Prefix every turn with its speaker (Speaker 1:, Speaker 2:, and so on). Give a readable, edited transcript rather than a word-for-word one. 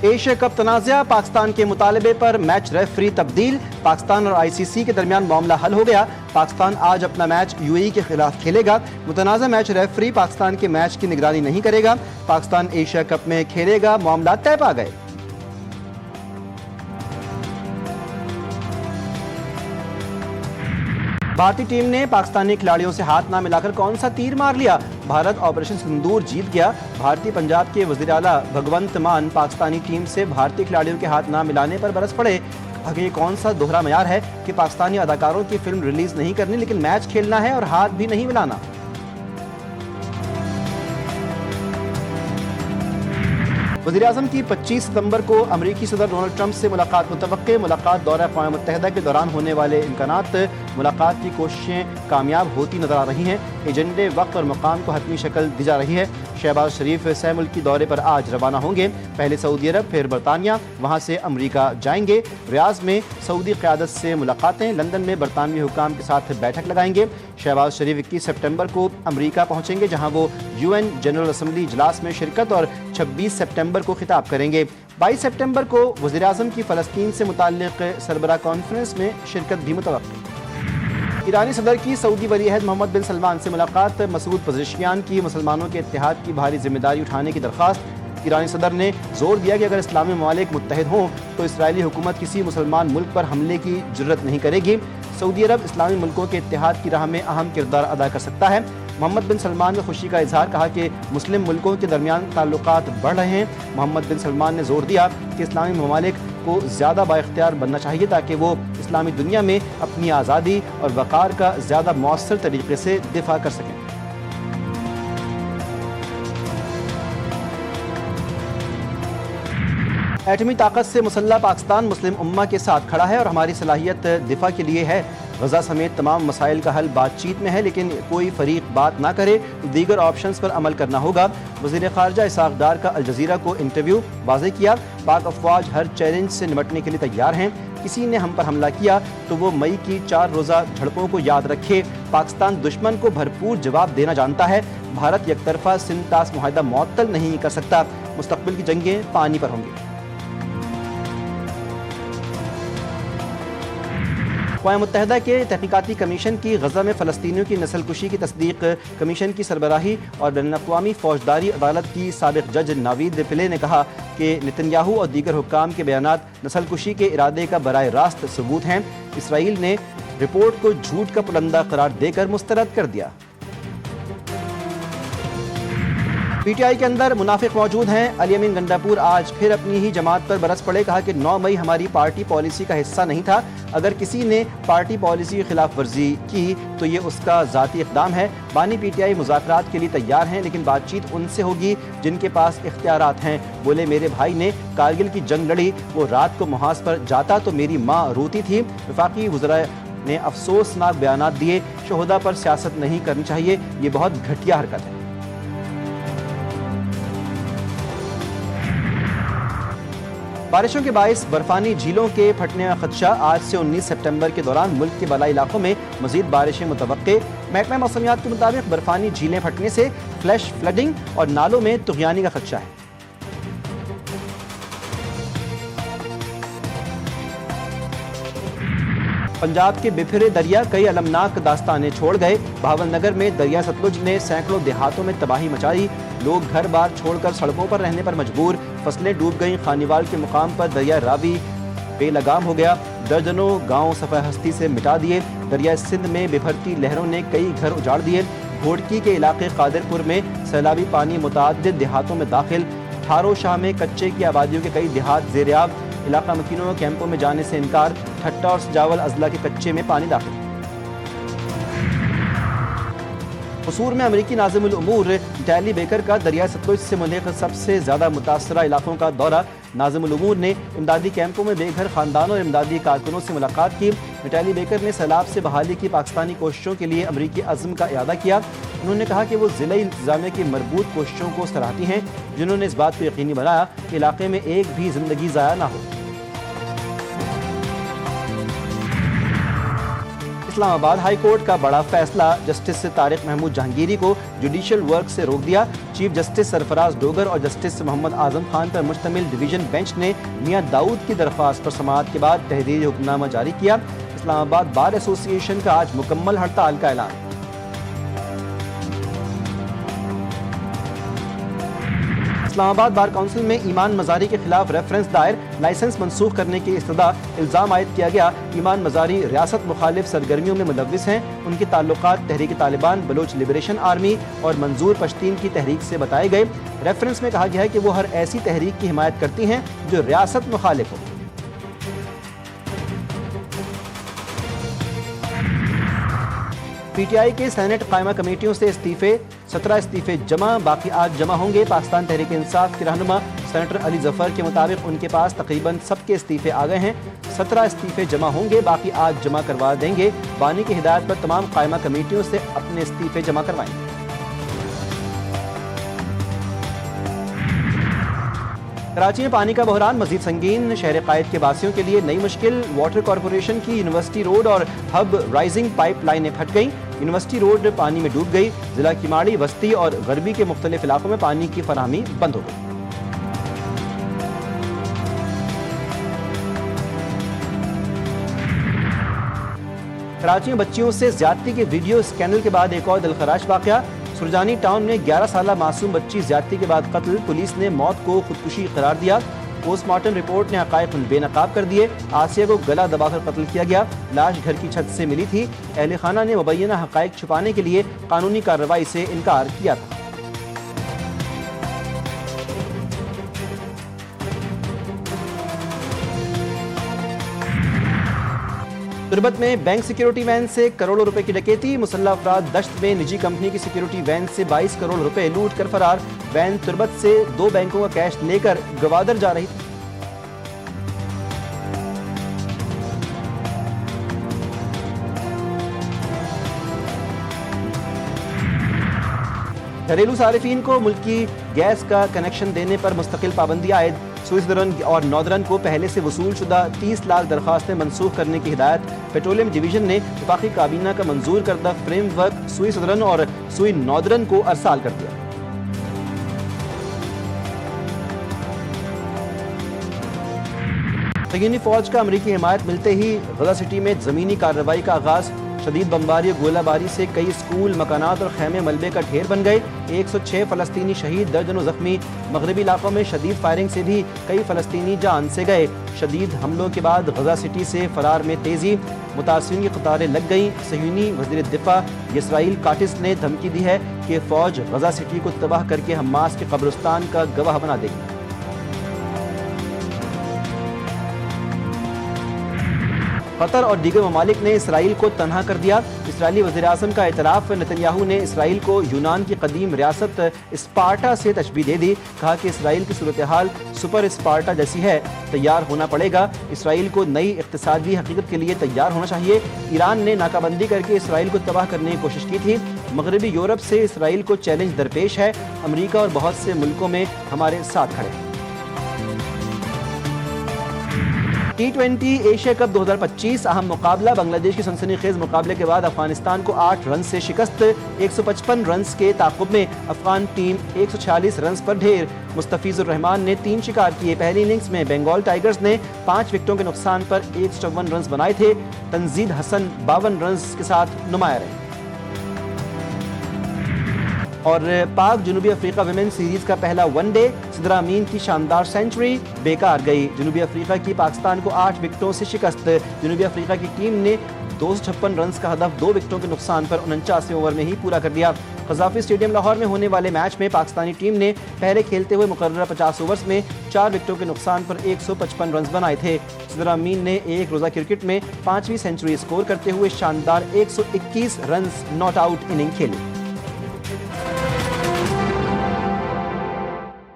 Speaker 1: Asia cup تنازعہ، پاکستان کے مطالبے پر میچ ریفری تبدیل، پاکستان اور ICC کے درمیان معاملہ حل ہو گیا۔ پاکستان آج اپنا میچ UAE کے خلاف کھیلے گا۔ متنازع میچ ریفری پاکستان کے میچ کی نگرانی نہیں کرے گا۔ پاکستان ایشیا کپ میں کھیلے گا، معاملات طے پا گئے۔ بھارتی ٹیم نے پاکستانی کھلاڑیوں سے ہاتھ نہ ملا کر کون سا تیر مار لیا؟ بھارت آپریشن سندور جیت گیا۔ بھارتی پنجاب کے وزیر اعلیٰ بھگونت مان پاکستانی ٹیم سے بھارتی کھلاڑیوں کے ہاتھ نہ ملانے پر برس پڑے۔ کہا یہ کون سا دوہرا معیار ہے کہ پاکستانی اداکاروں کی فلم ریلیز نہیں کرنی لیکن میچ کھیلنا ہے اور ہاتھ بھی نہیں ملانا۔ وزیراعظم کی 25 ستمبر کو امریکی صدر ڈونلڈ ٹرمپ سے ملاقات متوقع۔ ملاقات دورہ اقوام متحدہ کے دوران ہونے والے امکانات۔ ملاقات کی کوششیں کامیاب ہوتی نظر آ رہی ہیں۔ ایجنڈے، وقت اور مقام کو حتمی شکل دی جا رہی ہے۔ شہباز شریف سہ ملکی دورے پر آج روانہ ہوں گے۔ پہلے سعودی عرب، پھر برطانیہ، وہاں سے امریکہ جائیں گے۔ ریاض میں سعودی قیادت سے ملاقاتیں، لندن میں برطانوی حکام کے ساتھ بیٹھک لگائیں گے۔ شہباز شریف 21 سپٹمبر کو امریکہ پہنچیں گے جہاں وہ UN جنرل اسمبلی اجلاس میں شرکت اور 26 سپٹمبر کو خطاب کریں گے۔ 22 سپٹمبر کو وزیراعظم کی فلسطین سے متعلق سربراہ کانفرنس میں شرکت بھی متوقع۔ ایرانی صدر کی سعودی ولی عہد محمد بن سلمان سے ملاقات، مسعود پزشکیان کی مسلمانوں کے اتحاد کی بھاری ذمہ داری اٹھانے کی درخواست۔ ایرانی صدر نے زور دیا کہ اگر اسلامی ممالک متحد ہوں تو اسرائیلی حکومت کسی مسلمان ملک پر حملے کی جرت نہیں کرے گی۔ سعودی عرب اسلامی ملکوں کے اتحاد کی راہ میں اہم کردار ادا کر سکتا ہے۔ محمد بن سلمان نے خوشی کا اظہار، کہا کہ مسلم ملکوں کے درمیان تعلقات بڑھ رہے ہیں۔ محمد بن سلمان نے زور دیا کہ اسلامی ممالک کو زیادہ بااختیار بننا چاہیے تاکہ وہ اسلامی دنیا میں اپنی آزادی اور وقار کا زیادہ مؤثر طریقے سے دفاع کر سکیں۔ ایٹمی طاقت سے مسلح پاکستان مسلم امہ کے ساتھ کھڑا ہے اور ہماری صلاحیت دفاع کے لیے ہے۔ غزہ سمیت تمام مسائل کا حل بات چیت میں ہے، لیکن کوئی فریق بات نہ کرے تو دیگر آپشنز پر عمل کرنا ہوگا۔ وزیر خارجہ اسحاق ڈار کا الجزیرہ کو انٹرویو، واضح کیا پاک افواج ہر چیلنج سے نمٹنے کے لیے تیار ہیں۔ کسی نے ہم پر حملہ کیا تو وہ مئی کی 4 روزہ جھڑپوں کو یاد رکھے۔ پاکستان دشمن کو بھرپور جواب دینا جانتا ہے۔ بھارت یک طرفہ سندھ طاس معاہدہ معطل نہیں کر سکتا۔ مستقبل کی جنگیں پانی پر ہوں گی۔ اقوام متحدہ کے تحقیقاتی کمیشن کی غزہ میں فلسطینیوں کی نسل کشی کی تصدیق۔ کمیشن کی سربراہی اور بین الاقوامی فوجداری عدالت کی سابق جج ناوید پلے نے کہا کہ نتنیاہو اور دیگر حکام کے بیانات نسل کشی کے ارادے کا براہ راست ثبوت ہیں۔ اسرائیل نے رپورٹ کو جھوٹ کا پلندہ قرار دے کر مسترد کر دیا۔ PTI کے اندر منافق موجود ہیں۔ علی امین گنڈاپور آج پھر اپنی ہی جماعت پر برس پڑے، کہا کہ 9 مئی ہماری پارٹی پالیسی کا حصہ نہیں تھا۔ اگر کسی نے پارٹی پالیسی کی خلاف ورزی کی تو یہ اس کا ذاتی اقدام ہے۔ بانی PTI مذاکرات کے لیے تیار ہیں لیکن بات چیت ان سے ہوگی جن کے پاس اختیارات ہیں۔ بولے میرے بھائی نے کارگل کی جنگ لڑی، وہ رات کو محاذ پر جاتا تو میری ماں روتی تھی۔ وفاقی وزراء نے افسوسناک بیانات دیے، شہداء پر سیاست نہیں کرنی چاہیے، یہ بہت گھٹیا حرکت ہے۔ بارشوں کے باعث برفانی جھیلوں کے پھٹنے کا خدشہ، آج سے 19 سپٹمبر کے دوران ملک کے بالائی علاقوں میں مزید بارشیں متوقع۔ محکمہ موسمیات کے مطابق برفانی جھیلیں پھٹنے سے فلیش فلڈنگ اور نالوں میں طغیانی کا خدشہ ہے۔ پنجاب کے بپھرے دریا کئی المناک داستانیں چھوڑ گئے۔ بھاول نگر میں دریا ستلج نے سینکڑوں دیہاتوں میں تباہی مچائی، لوگ گھر بار چھوڑ کر سڑکوں پر رہنے پر مجبور، فصلیں ڈوب گئیں۔ خانیوال کے مقام پر دریا راوی بے لگام ہو گیا، درجنوں گاؤں صفحہ ہستی سے مٹا دیے۔ دریا سندھ میں بپھرتی لہروں نے کئی گھر اجاڑ دیے۔ گھوڑکی کے علاقے قادرپور میں سیلابی پانی متعدد دیہاتوں میں داخل۔ ٹھارو شاہ میں کچے کی آبادیوں کے کئی دیہات زیریاب، علاقہ مکینوں کیمپوں میں جانے سے انکار۔ ٹھٹا اور سجاول اضلاع کے کچے میں پانی داخل۔ قصور میں امریکی ناظم الامور ڈیلی بیکر کا دریا ستلج سے منسلک سب سے زیادہ متاثرہ علاقوں کا دورہ۔ ناظم الامور نے امدادی کیمپوں میں بے گھر خاندانوں اور امدادی کارکنوں سے ملاقات کی۔ ڈیلی بیکر نے سیلاب سے بحالی کی پاکستانی کوششوں کے لیے امریکی عزم کا اعادہ کیا۔ انہوں نے کہا کہ وہ ضلعی انتظامیہ کی مربوط کوششوں کو سراہتی ہیں جنہوں نے اس بات کو یقینی بنایا کہ علاقے میں ایک بھی زندگی ضائع نہ ہو۔ اسلام آباد ہائی کورٹ کا بڑا فیصلہ، جسٹس طارق محمود جہانگیری کو جوڈیشل ورک سے روک دیا۔ چیف جسٹس سرفراز ڈوگر اور جسٹس محمد اعظم خان پر مشتمل ڈویژن بینچ نے میاں داؤد کی درخواست پر سماعت کے بعد تحریری حکم نامہ جاری کیا۔ اسلام آباد بار ایسوسی ایشن کا آج مکمل ہڑتال کا اعلان۔ اسلام آباد بار کونسل میں ایمان مزاری کے خلاف ریفرنس دائر، لائسنس منسوخ کرنے کی استدعا، الزام عائد کیا گیا۔ ایمان مزاری ریاست مخالف سرگرمیوں میں ملوث ہیں، ان کے تعلقات تحریک طالبان، بلوچ لبریشن آرمی اور منظور پشتین کی تحریک سے بتائے گئے۔ ریفرنس میں کہا گیا ہے کہ وہ ہر ایسی تحریک کی حمایت کرتی ہیں جو ریاست مخالف ہو۔ پی ٹی آئی کے سینٹ قائمہ کمیٹیوں سے استعفے، 17 استعفے جمع، باقی آج جمع ہوں گے۔ پاکستان تحریک انصاف کے رہنما سینیٹر علی ظفر کے مطابق ان کے پاس تقریباً سب کے استعفے آ گئے ہیں۔ 17 استعفے جمع ہوں گے، باقی آج جمع کروا دیں گے۔ بانی کی ہدایت پر تمام قائمہ کمیٹیوں سے اپنے استعفے جمع کروائیں گے۔ کراچی میں پانی کا بحران مزید سنگین، شہر قائد کے باسیوں کے لیے نئی مشکل۔ واٹر کارپوریشن کی یونیورسٹی روڈ اور ہب رائزنگ پائپ لائنیں پھٹ گئیں، یونیورسٹی روڈ پانی میں ڈوب گئی۔ ضلع کیماڑی، وسطی اور غربی کے مختلف علاقوں میں پانی کی فراہمی بند ہو گئی۔ کراچی میں بچیوں سے زیادتی کے ویڈیو اسکینڈل کے بعد ایک اور دلخراش واقعہ، سرجانی ٹاؤن میں 11 سالہ معصوم بچی زیادتی کے بعد قتل، پولیس نے موت کو خودکشی قرار دیا۔ پوسٹ مارٹم رپورٹ نے حقائق بے نقاب کر دیے۔ آسیہ کو گلا دبا کر قتل کیا گیا، لاش گھر کی چھت سے ملی تھی۔ اہل خانہ نے مبینہ حقائق چھپانے کے لیے قانونی کارروائی سے انکار کیا تھا۔ تربت میں بینک سیکیورٹی وین سے کروڑوں روپے کی ڈکیتی، مسلح افراد دشت میں نجی کمپنی کی سیکیورٹی وین سے 22 کروڑ روپے لوٹ کر فرار۔ وین تربت سے 2 بینکوں کا کیش لے کر گوادر جا رہی تھی۔ گھریلو صارفین کو ملکی گیس کا کنیکشن دینے پر مستقل پابندی عائد، سوئس اور ناردرن کو پہلے سے وصول شدہ 30 لاکھ درخواستیں منسوخ کرنے کی ہدایت۔ پیٹرولیم ڈویژن نے وفاقی کابینہ کا منظور کردہ فریم ورک سوئس اور سوئی ناردرن کو ارسال کر دیا۔ صہیونی فوج کا امریکی حمایت ملتے ہی غزہ سٹی میں زمینی کارروائی کا آغاز، شدید بمباری اور گولہ باری سے کئی اسکول، مکانات اور خیمے ملبے کا ڈھیر بن گئے۔ 106 فلسطینی شہید، درجنوں زخمی۔ مغربی علاقوں میں شدید فائرنگ سے بھی کئی فلسطینی جان سے گئے۔ شدید حملوں کے بعد غزہ سٹی سے فرار میں تیزی، متاثرین کی قطاریں لگ گئیں۔ صہیونی وزیر دفاع اسرائیل کاٹس نے دھمکی دی ہے کہ فوج غزہ سٹی کو تباہ کر کے حماس کے قبرستان کا گواہ بنا دے گی۔ قطر اور دیگر ممالک نے اسرائیل کو تنہا کر دیا، اسرائیلی وزیراعظم کا اعتراف۔ نتن یاہو نے اسرائیل کو یونان کی قدیم ریاست اسپارٹا سے تشبیہ دے دی، کہا کہ اسرائیل کی صورتحال سپر اسپارٹا جیسی ہے، تیار ہونا پڑے گا۔ اسرائیل کو نئی اقتصادی حقیقت کے لیے تیار ہونا چاہیے۔ ایران نے ناکہ بندی کر کے اسرائیل کو تباہ کرنے کی کوشش کی تھی۔ مغربی یورپ سے اسرائیل کو چیلنج درپیش ہے، امریکہ اور بہت سے ملکوں میں ہمارے ساتھ کھڑے ہیں۔ T20 ایشیا کپ 2025 اہم مقابلہ، بنگلہ دیش کے سنسنی خیز مقابلے کے بعد افغانستان کو 8 رنز سے شکست۔ 155 رنز کے تعاقب میں افغان ٹیم 146 رنز پر ڈھیر۔ مستفیض الرحمان نے 3 شکار کیے۔ پہلی اننگز میں بنگال ٹائیگرز نے 5 وکٹوں کے نقصان پر 154 رنز بنائے تھے۔ تنزید حسن 52 رنز کے ساتھ نمایاں رہے۔ اور پاک جنوبی افریقہ ویمن سیریز کا پہلا ون ڈے، سدرا امین کی شاندار سینچری بیکار گئی۔ جنوبی افریقہ کی پاکستان کو 8 وکٹوں سے شکست۔ جنوبی افریقہ کی ٹیم نے 256 رنز کا ہدف 2 وکٹوں کے نقصان پر 49 اوور میں ہی پورا کر دیا۔ قذافی اسٹیڈیم لاہور میں ہونے والے میچ میں پاکستانی ٹیم نے پہلے کھیلتے ہوئے مقررہ 50 اوورز میں 4 وکٹوں کے نقصان پر 155 رنز بنائے تھے۔ سدرا امین نے ایک روزہ کرکٹ میں 5ویں سینچری اسکور کرتے ہوئے شاندار 121 رنز ناٹ آؤٹ اننگ کھیلی۔